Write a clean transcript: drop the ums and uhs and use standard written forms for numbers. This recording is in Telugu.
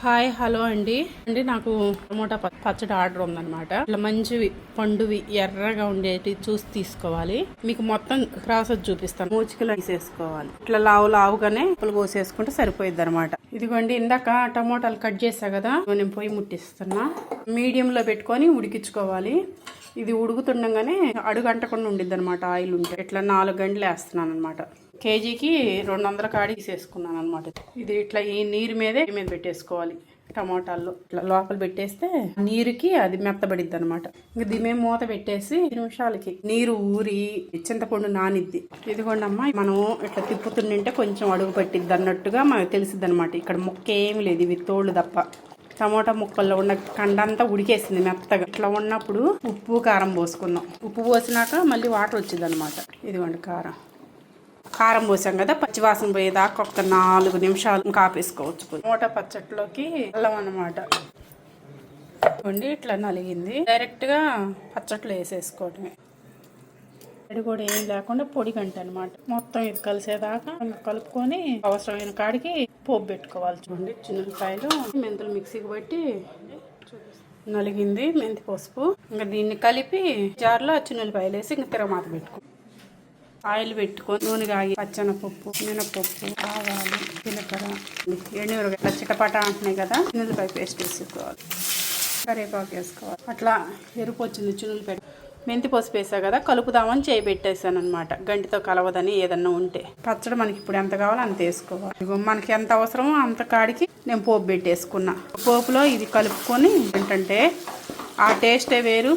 హాయ్ హలో అండి నాకు టమోటా పచ్చడి ఆర్డర్ ఉందన్నమాట. ఇట్లా మంచివి పండువి ఎర్రగా ఉండేటి చూసి తీసుకోవాలి. మీకు మొత్తం ప్రాసెస్ చూపిస్తాను. మూచికలు తీసేసుకోవాలి. ఇట్లా లావుగానే పులు పోసేసుకుంటే సరిపోయిద్ది అనమాట. ఇదిగోండి, ఇందాక టమోటాలు కట్ చేసా కదా, నేను పొయ్యి ముట్టిస్తున్నా. మీడియంలో పెట్టుకొని ఉడికించుకోవాలి. ఇది ఉడుకుతుండగానే అడుగంటకుండా ఉండిద్ది అనమాట. ఆయిల్ ఉంటే ఇట్లా 4 గంటలు వేస్తున్నాను అనమాట. కేజీకి 200 కాడి తీసేసుకున్నాను అనమాట. ఇది ఇట్లా ఈ నీరు మీద పెట్టేసుకోవాలి. టమోటాల్లో ఇట్లా లోపల పెట్టేస్తే నీరుకి అది మెత్తబడిద్ది అనమాట. ఇంకా దీని మూత పెట్టేసి 5 నిమిషాలకి నీరు ఊరి చింతపండు నానిద్ది. ఇదిగోండి అమ్మ, మనం ఇట్లా తిప్పుతుంటే కొంచెం అడుగు పట్టిద్ది అన్నట్టుగా మనకు తెలిసిద్ది అనమాట. ఇక్కడ ముక్క ఏమి లేదు, ఇవి తోళ్ళు తప్ప. టమోటా ముక్కల్లో ఉన్న కండంతా ఉడికేసింది మెత్తగా. ఇట్లా ఉన్నప్పుడు ఉప్పు కారం పోసుకుందాం. ఉప్పు పోసినాక మళ్ళీ వాటర్ వచ్చింది అనమాట. ఇదిగోండి కారం పోసాం కదా, పచ్చివాసన పోయేదాకా ఒక 4 నిమిషాలు కాపేసుకోవచ్చు. టమోటా పచ్చట్లోకి అల్లం అనమాట. ఇదిగోండి ఇట్లా నలిగింది. డైరెక్ట్ గా పచ్చట్లో వేసేసుకోవటమే. అది కూడా ఏం లేకుండా పొడి గంట అనమాట. మొత్తం ఇది కలిసేదాకా కలుపుకొని అవసరమైన కాడికి పోపు పెట్టుకోవాలి. చూడండి, చిన్నకాయలు మెంతులు మిక్సీకి బట్టి నలిగింది మెంతి పసుపు. ఇంకా దీన్ని కలిపి జార్లో చిన్నపాయలు వేసి ఇంకా తిరగమాత పెట్టుకో. ఆయిల్ పెట్టుకొని నూనె కాగి పచ్చనపప్పు, మినపప్పు, ఆవాలు, జీలకర్ర, ఎండుమిరపకాయ చిటపట అంటున్నాయి కదా, చిన్నపాయ పేస్ట్ వేసుకోవాలి. కరివేపాకు వేసుకోవాలి. అట్లా ఎరుపు వచ్చింది చిన్నపాయ. మెంతి పసుపు వేసా కదా, కలుపుదామని చేయి పెట్టేసాను అనమాట. గంటితో కలవదని ఏదన్నా ఉంటే. పచ్చడి మనకి ఇప్పుడు ఎంత కావాలో అంత వేసుకోవాలి. మనకి ఎంత అవసరమో అంత కాడికి నేను పోపు పెట్టేసుకున్నా. పోపులో ఇది కలుపుకొని ఏంటంటే ఆ టేస్టే వేరు.